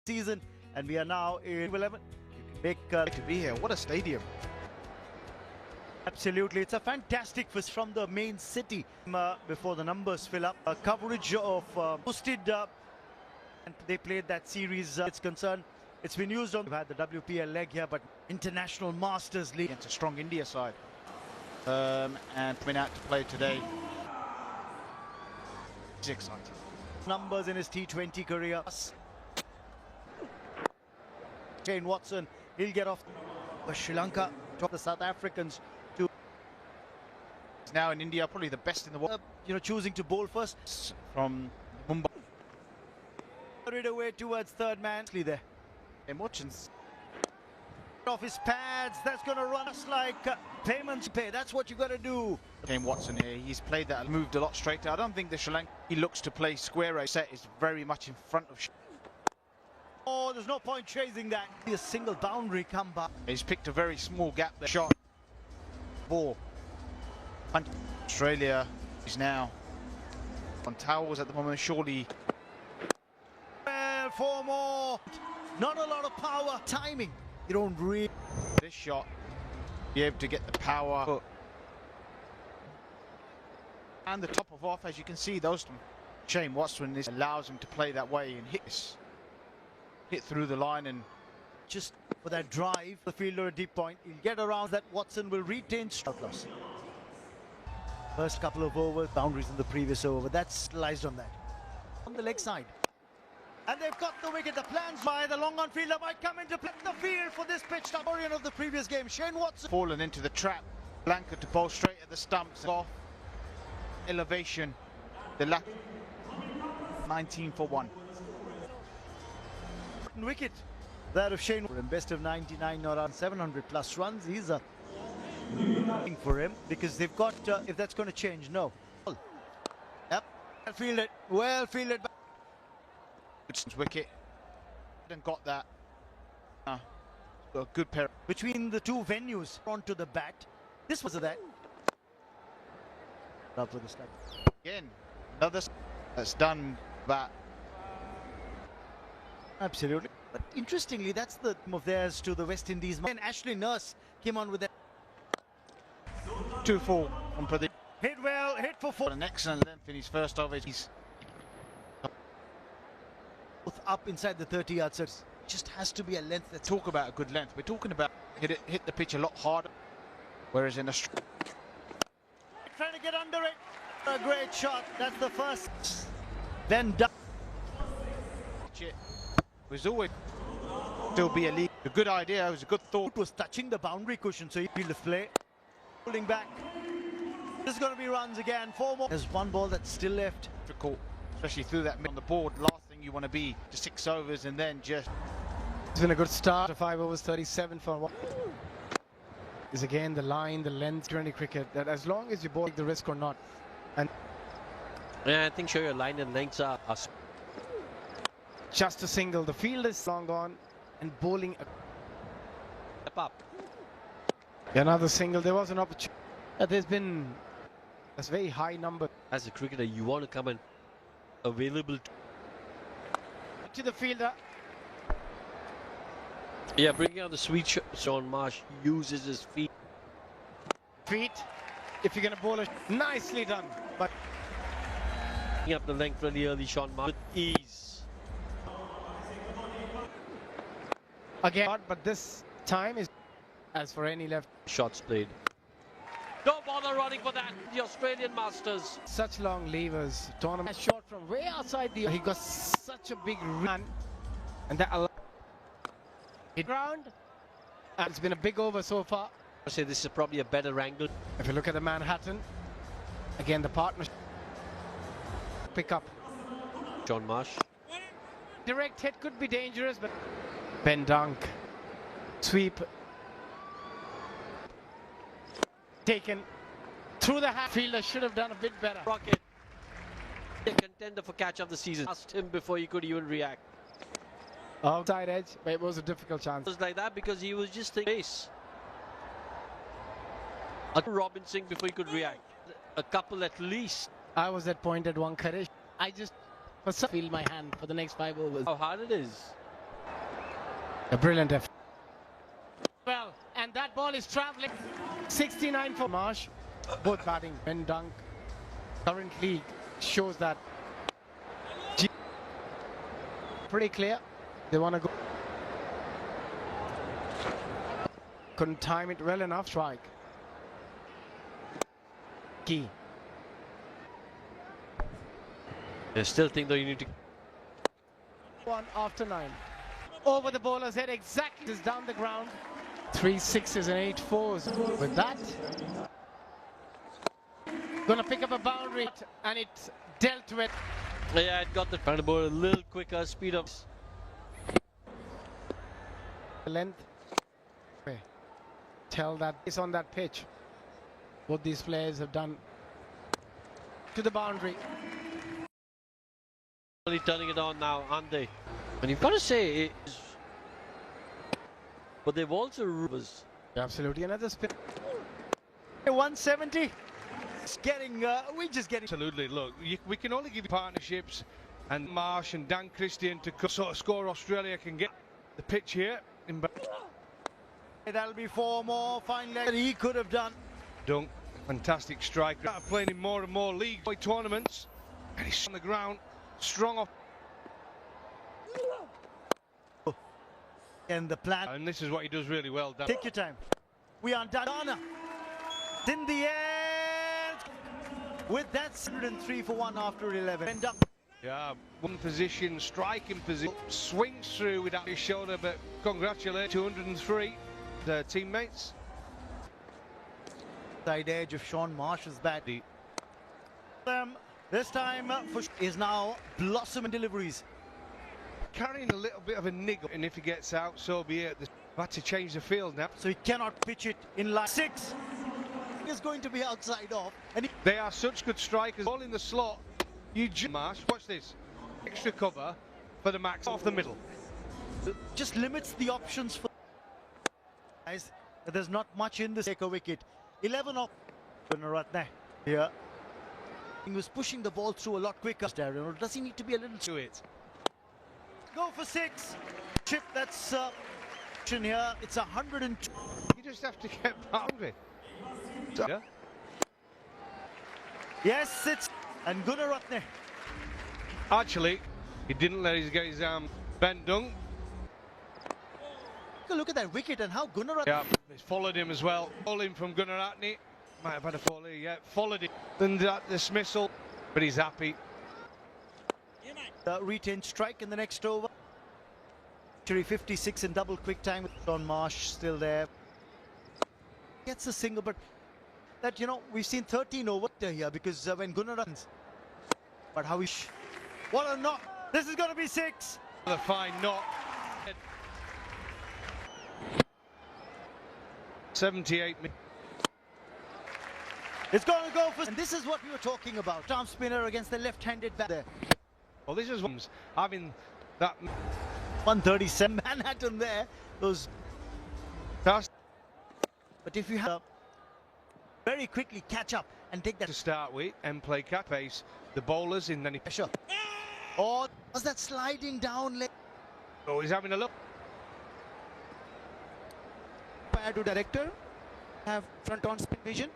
season, and we are now in 11. You can make To be here, what a stadium. Absolutely, it's a fantastic first from the main city. Before the numbers fill up, coverage of posted, and they played that series. It's concerned, it's been used on. We've had the WPL leg here, but International Masters League Against a strong India side, and coming out to play today. It's exciting. Numbers in his T20 career. Shane Watson, he'll get off. Sri Lanka, top the South Africans. Now in India, probably the best in the world. Choosing to bowl first From Mumbai. Carried away towards third man. There. And Watson's Off his pads. That's going to run us like payments pay. That's what you got to do. Kane Watson here. He's played that, moved a lot straighter. I don't think the Sri Lanka he looks to play square. Set is very much in front of. Oh, there's no point chasing that. A single boundary come back. He's picked a very small gap there. Shot. Ball. Australia is now on towels at the moment. Surely. Well, 4 more. Not a lot of power. Timing. You don't really. This shot. Be able to get the power. And the top of off, as you can see, those. Shane Watson this allows him to play that way and hit through the line and just for that drive. The fielder a deep point. He'll get around that. Watson will retain strike loss. First couple of overs, boundaries in the previous over. That's lies on that. On the leg side. And they've got the wicket. The plans by the long on fielder might come into play. The field for this pitch. The origin of the previous game. Shane Watson. Fallen into the trap. Blanca to bowl straight at the stumps. Off. Elevation. The lap. 19 for 1. Wicket. That of Shane. Best of 99, not on 700 plus runs. He's a for him because they've got if that's going to change. No. Yep. Well fielded. It's wicket. And got that. A good pair. Between the two venues onto the bat. This was that. Up with the start. Again, another that's done that. Absolutely. But interestingly, that's the of theirs to the West Indies. And Ashley Nurse came on with that. 2-4 on Pradeep. Hit well, hit for 4. An excellent length in his first over. He's both up inside the 30-yard circle. Just has to be a length. That's talk about a good length. We're talking about hit the pitch a lot harder. Whereas in a trying to get under it. A great shot. That's the first. Then done. It was always still be a lead. A good idea. It was a good thought. It was touching the boundary cushion, so he field the play. Pulling back. This is going to be runs again. 4 more. There's one ball that's still left. Difficult, especially through that mid on the board. Last thing you want to be to 6 overs and then just. It's been a good start. 5 overs, 37 for 1. Is again the line, the length, 20 cricket. That as long as you both take the risk or not. And yeah, I think sure your line and lengths are just a single. The field is long gone and bowling. Step up. Another single. There was an opportunity. There's been a very high number. As a cricketer, you want to come and available To the fielder. Yeah, bringing out the sweet shot. Sean Marsh uses his feet. If you're going to bowl it, nicely done. But Bringing up the length really early, Sean Marsh with ease. again, but this time is as for any left. Shots played. Don't bother running for that. The Australian Masters. Such long levers. Tournament shot from way outside the. He got such a big run, and that allowed hit ground. And it's been a big over so far. I say this is probably a better angle. If you look at the Manhattan, again the partnership pick up. John Marsh. Direct hit could be dangerous, but Ben Dunk sweep taken through the half. Fielder should have done a bit better. Rocket. A contender for catch of the season. Asked him before he could even react. Outside edge, but it was a difficult chance. It was like that because he was just thinking base. Robinson before he could react. A couple at least. I was at point at one courage. I just for some feel my hand for the next 5 overs. How hard it is. A brilliant effort. Well, and that ball is traveling. 69 for Marsh. Both batting. Ben Dunk currently shows that. Pretty clear. They want to go. Couldn't time it well enough. Strike. Key. I still think though you need to. 1 after 9. Over the bowler's head, exactly. Is down the ground. 3 sixes and 8 fours. With that, gonna pick up a boundary, and it dealt with. Yeah, it got the ball a little quicker, speed up. The length. Okay. Tell that it's on that pitch. What these players have done to the boundary. Only turning it on now, aren't they? And you've got to say, but they've also Absolutely, another spin. 170. It's getting, we're just getting. Absolutely. Look, we can only give you partnerships, and Marsh and Dan Christian to sort of score. Australia can get the pitch here. That'll be 4 more fine legs that he could have done. Dunk, fantastic striker. Playing in more and more league tournaments, and he's on the ground, strong off. And the plan. And this is what he does really well. Dan. Take your time. We are done. In the end, with that 103 for 1 after 11. End up. Yeah, one position, striking position, swings through without his shoulder, but congratulations, 203, the teammates. Side edge of Sean Marsh's bat. This time is now Blossom and deliveries. Carrying a little bit of a niggle, and if he gets out, so be it. They've had to change the field now. So he cannot pitch it in line. 6 is going to be outside off. And They are such good strikers. All in the slot. You Marsh, watch this. Extra cover for the max off the middle. just limits the options for guys. There's not much in this. Take a wicket. 11 off. Gunaratne here. He was pushing the ball through a lot quicker. Does he need to be a little To it. Go for 6. Chip, that's here. It's 102. You just have to get boundary. Yeah. Yes, it's and Gunaratne. Actually, he didn't let his get his Ben Dunk. Look at that wicket and how Gunaratne. Yeah, he's followed him as well. Falling from Gunaratne. Might have had a fall here, yeah. Followed it. Then that dismissal, but he's happy. Retained strike in the next over. 56 in double quick time with Sean Marsh still there. Gets a single, but that, you know, we've seen 13 over here because when Gunnar runs. But how is what a knock! This is going to be 6. The fine knock. 78 minutes. It's going to go for, and this is what we were talking about. Arm spinner against the left-handed bat there. Well, this is having that 137 Manhattan there. Those. task But if you have very quickly catch up and take that to start with and play cat pace, the bowlers in any pressure. Or was that sliding down leg? Oh, he's having a look. Prior to director, have front on spin vision.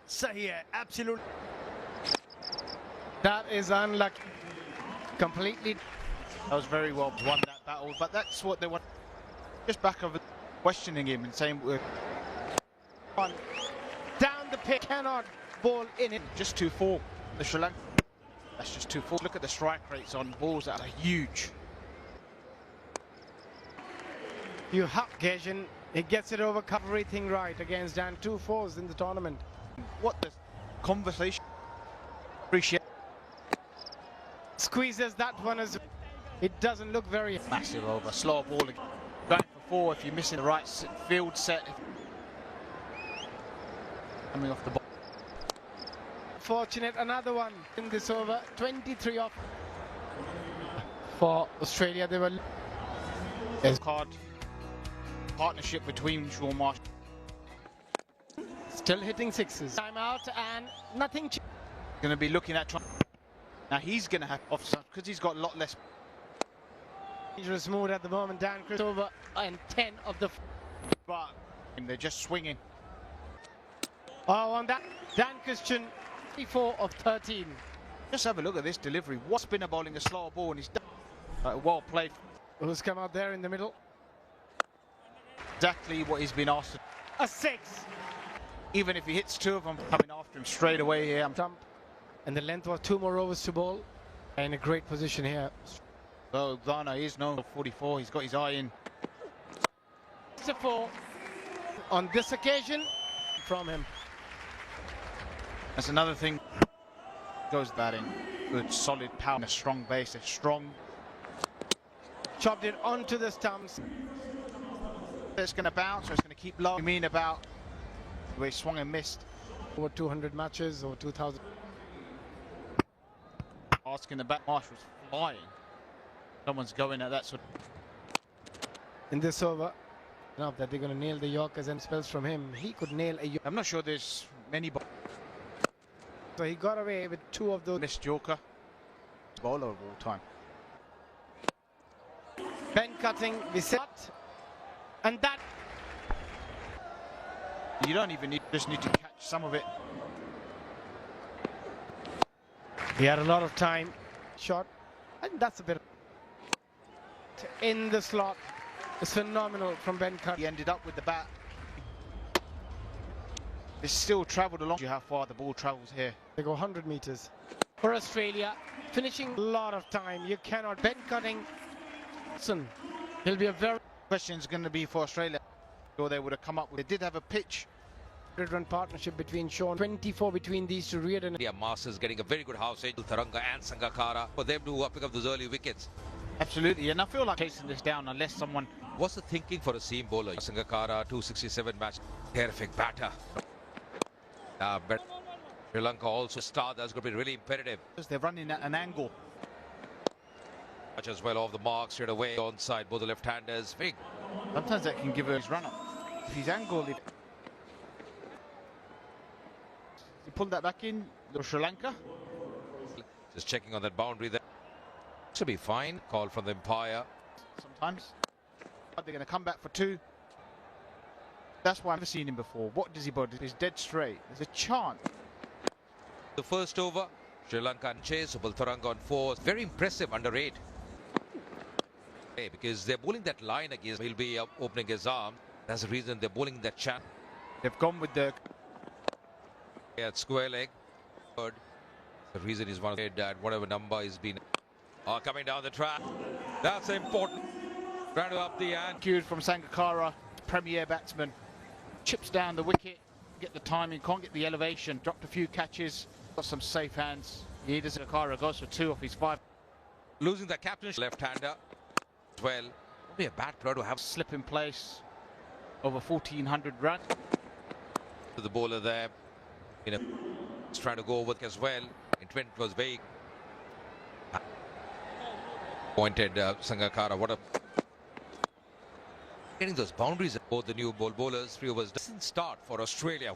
Sahi hai, absolute. That is unlucky. Completely. That was very well won, that battle, but that's what they want. Just back over questioning him and saying we're On. Down the pitch. Cannot ball in it. just 2-4. The Sri Lanka. That's just 2-4. Look at the strike rates on balls that are huge. You have occasion. He gets it over, cover everything right against Dan. 2 fours in the tournament. What the conversation. Appreciate. Squeezes that one as it doesn't look very Massive over. Slow ball again. Going for 4 if you're missing the right field set. Coming off the ball. fortunate. Another one in this over. 23 off for Australia. They were Card partnership between Sean Marsh. still hitting sixes. Time out and nothing. Going to be looking at trying. Now he's going to have offside because he's got a lot less. Dangerous mood at the moment. Dan Chris over and 10 of the. But they're just swinging. Oh, on that, Dan Christian, 4 of 13. Just have a look at this delivery. What spinner bowling a slower ball, and he's done. Well played. Who's come out there in the middle? Exactly what he's been asked to. A 6. Even if he hits 2 of them, coming after him straight away here. Jump. And the length was 2 more overs to bowl. In a great position here. So Ghana is known for 44. He's got his eye in. It's a 4. On this occasion, from him. That's another thing. Goes batting. Good, solid power. And a strong base. A strong. Chopped it onto the stumps. It's going to bounce or it's going to keep low. You mean about the way he swung and missed? Over 200 matches, over 2,000. Asking the back, Marsh was flying. Someone's going at that sort of. In this over, enough that they're going to nail the Yorkers and spells from him. He could nail a Yorker. I'm not sure there's many. So he got away with 2 of those. Missed Yorker. Bowler of all time. Ben cutting, we set. And that. You don't even need, just need to catch some of it. He had a lot of time. Shot. And that's a bit. In the slot. It's phenomenal from Ben Cut. He ended up with the bat. It's still travelled along. How far the ball travels here. They go 100 meters. For Australia, finishing a lot of time. You cannot. Ben cutting. He'll be a very. Question's going to be for Australia. Or they would have come up with. They did have a pitch. 100-run partnership between Sean. 24 between these two. Reardon. India Masters getting a very good house edge. Taranga and Sangakkara for them to pick up those early wickets. Absolutely, and I feel like chasing this down unless someone. What's the thinking for a seam bowler? Sangakkara 267 match. Terrific batter. But Sri Lanka also star. That's going to be really imperative. They're running at an angle. Much as well off the mark straight away. Onside, both the left-handers. Big. Sometimes that can give his run up. If he's angled, he pulled that back in. Sri Lanka. Just checking on that boundary there. Should be fine. Call from the umpire. Sometimes. But they're going to come back for 2. That's why I've never seen him before. What does he bowl? He's dead straight. There's a chance. The first over, Sri Lanka and chase. Taranga on 4. Very impressive under 8. Because they're bowling that line against. He'll be opening his arm. That's the reason they're bowling that chant. They've gone with the. Yeah, square leg. Good. The reason is one of the at whatever number he's been. Coming down the track. That's important. Trying to up the ante. Cued from Sangakkara, premier batsman. Chips down the wicket. Get the timing. Can't get the elevation. Dropped a few catches. Got some safe hands. He does. Sangakkara goes for 2 off his 5. Losing the captain left-hander as well. It'll be a bad player to have. Slip in place. Over 1,400 runs. To the bowler there. You know, he's trying to go over as well. Intent was vague. Pointed Sangakkara. What a. Getting those boundaries at both the new bowlers. 3 overs. Doesn't start for Australia.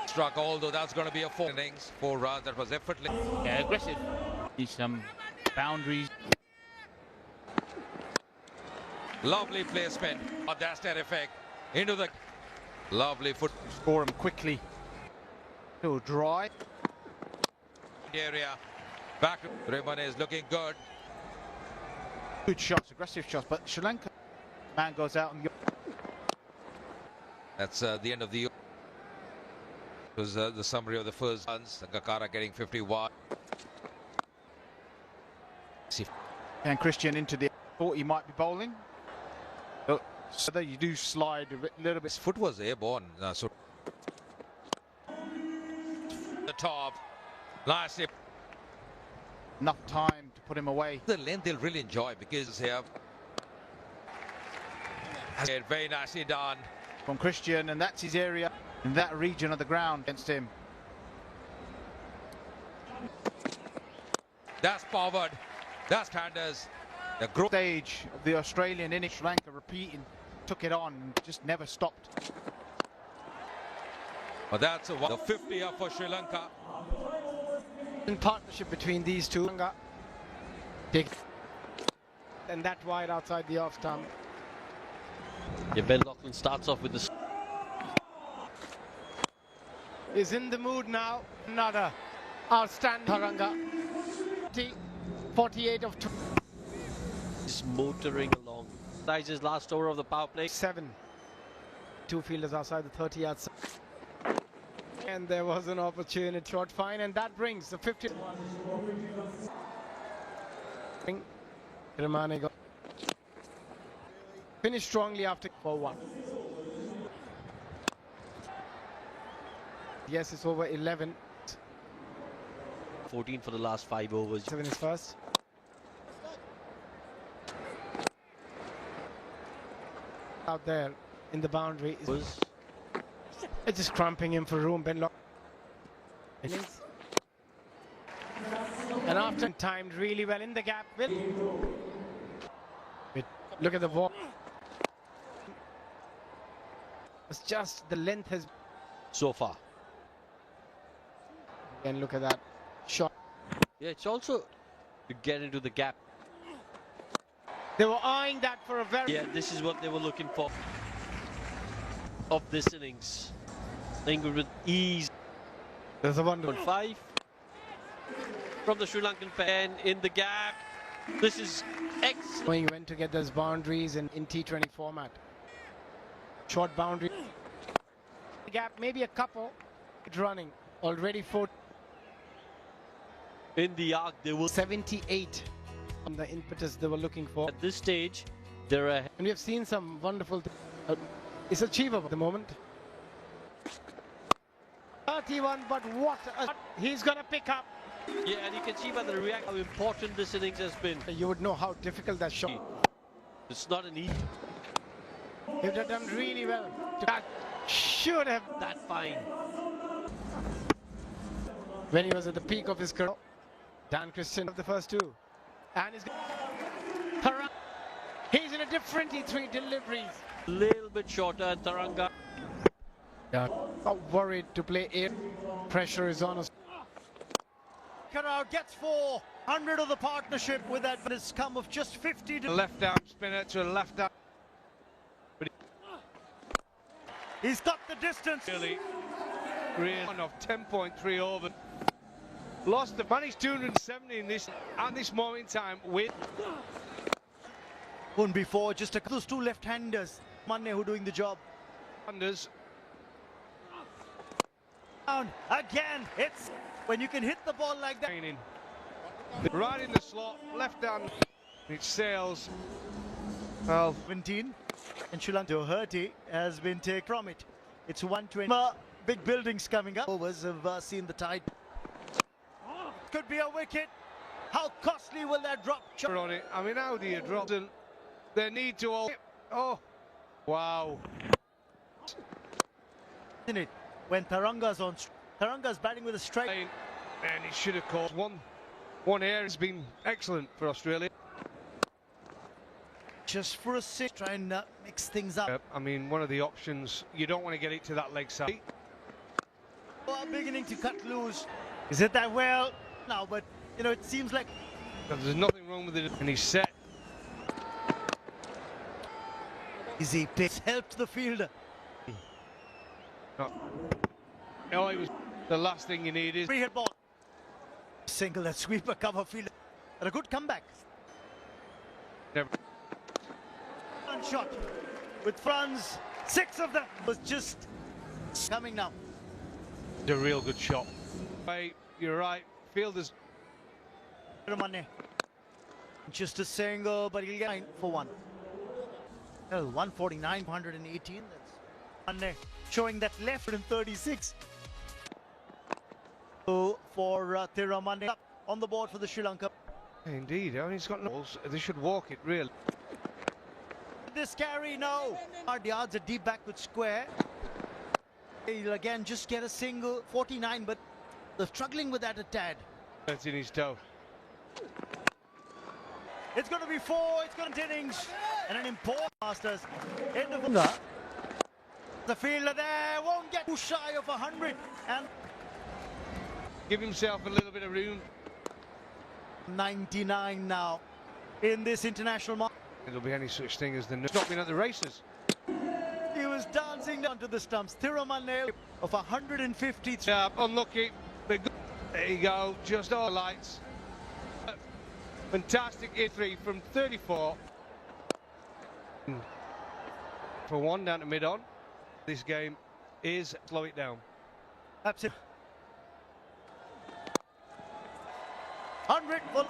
Struck, although that's going to be a 4 innings. 4 runs. That was effortless. Yeah, aggressive. Need some boundaries. Lovely placement. Oh, that's that effect. Into the lovely foot. Score him quickly. Still dry. Area. Back to Raymond is looking good. Good shots, aggressive shots, but Sri Lanka man goes out and. That's the end of the. It was the summary of the first runs. Sangakkara getting 51. And Christian into the. Thought he might be bowling. So that you do slide a little bit. His foot was airborne. So the top. Nicely. Enough time to put him away. The length they'll really enjoy because here. Very nicely done. From Christian, and that's his area in that region of the ground against him. That's forward. That's handers. The group Stage of the Australian innings. Sri Lanka repeating, took it on, and just never stopped. But that's the 50 for Sri Lanka. In partnership between these two. Take and that wide outside the off stump. Yeah, Ben Lachlan starts off with the... Is in the mood now. Another outstanding Taranga. 48 of 2. He's motoring along. That's his last over of the power play. 7. Two fielders outside the 30 yards. And there was an opportunity, short fine, and that brings the 50. Romane got finished strongly after 4-1. Yes, it's over 11. 14 for the last 5 overs. 7 is first. Out there in the boundary. Was It's just cramping him for room. Ben Lock. And after timed really well in the gap. Look at the ball. It's just the length has. so far. And look at that shot. Yeah, it's also to get into the gap. They were eyeing that for a very. Yeah, this is what they were looking for of this innings. England with ease. There's a wonder. 5 from the Sri Lankan pen in the gap. This is excellent. Knowing when to get those boundaries in T20 format. Short boundary. The gap, maybe a couple. It's running. Already 4. In the arc, they will. 78 on the impetus they were looking for. At this stage, they're ahead. And we have seen some wonderful. It's achievable at the moment. 31, but what he's going to pick up. Yeah, and you can see by the reaction how important this innings has been. You would know how difficult that shot. It's not an easy. They've done really well. That should have. That fine. When he was at the peak of his career. Dan Christian of the first two. And he's in a different 3 deliveries. Little bit shorter, and Taranga. Yeah. Not worried to play 8. Pressure is on us. Karau gets 400 of the partnership with that, but it's come of just 50 to A left arm spinner to a left arm. He's got the distance. Really one of 10.3 over. Lost the managed 270 in this at this moment in time with One before, just those two left-handers. Mane who doing the job. Anders. Down again. It's when you can hit the ball like that. Right in the slot, left hand. It sails. Well, 17 and Sri Lanka Doherty has been taken from it. It's 120. Big buildings coming up. Overs have seen the tide. Could be a wicket. How costly will that drop? on it. I mean, how do you drop them? They need to all. Oh, wow. In it when Taranga's on. Taranga's batting with a strike. And he should have caught one air has been excellent for Australia. Just for a six, try and mix things up. I mean, one of the options, you don't want to get it to that leg side. Beginning to cut loose. Is it that well? No, but you know, it seems like There's nothing wrong with it, and he's set. easy pitch helped the fielder. No, it was the last thing you need is. Free hit ball. Single that sweeper cover fielder. And a good comeback. Never. One shot with Franz. 6 of them was just coming now. A real good shot. You're right. Fielders. Mane. Just a single, but he'll get 9 for 1. Well, 149, 118. That's Mane showing that left in 36. So for Thiramane on the board for the Sri Lanka. Indeed, I mean, he's got no balls. They should walk it, really. This carry, no. Hard yards, a deep backward square. He'll again just get a single, 49, but they're struggling with that a tad. That's in his toe. It's going to be 4, it's going to innings, and an important Masters. End of the fielder there won't get too shy of 100, and give himself a little bit of room. 99 now in this international mark. There'll be any such thing as the not being at the races. He was dancing down to the stumps. Thirumanel of 153. Yeah, unlucky. But there you go, just all lights. Fantastic A3 from 34. For one down to mid-on. This game is slow it down. Absolutely. Unbreakable.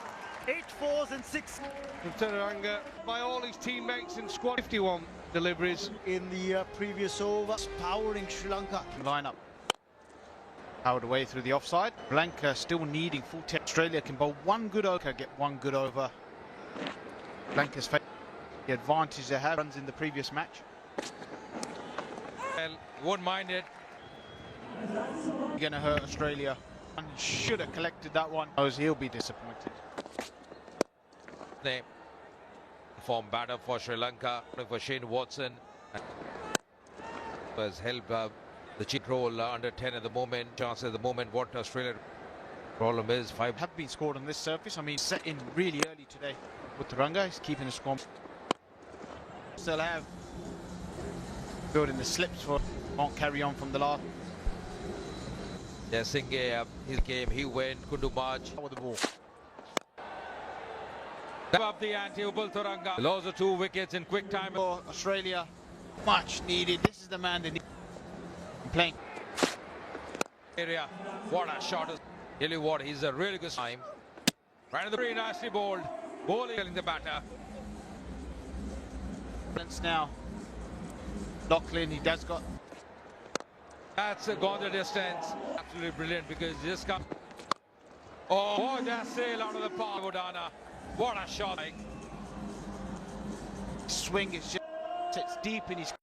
8 fours and 6 From Srilanka by all his teammates in squad. 51 deliveries. in the previous over. Powering Sri Lanka. Lineup. Powered away through the offside. Sri Lanka still needing full tech. Australia can bowl one good over, get one good over. Sri Lanka's the advantage they have runs in the previous match. Well, won't mind it. Going to hurt Australia. And should have collected that one. He'll be disappointed. Name. Form batter for Sri Lanka, for Shane Watson. Has helped the cheek roll under 10 at the moment. Chance at the moment. What Australia problem is 5 Have been scored on this surface. I mean, set in really early today. With Turanga, he's keeping the score. Still have building the slips for won't carry on from the last. Yeah, Singh, his game, he went, Kundu March. With the ball. Up the ante, Upal Turanga. Lost the 2 wickets in quick time. For Australia, much needed. This is the man they need. Playing. Area. What a shot. Tell you what, he's a really good time. Right in the very nicely bowled. Bowling the batter. Now, Lachlan, he does got. That's gone the distance. Absolutely brilliant because he just come. Oh, that sail out of the park, Odana. What a shot. Swing is just sits deep in his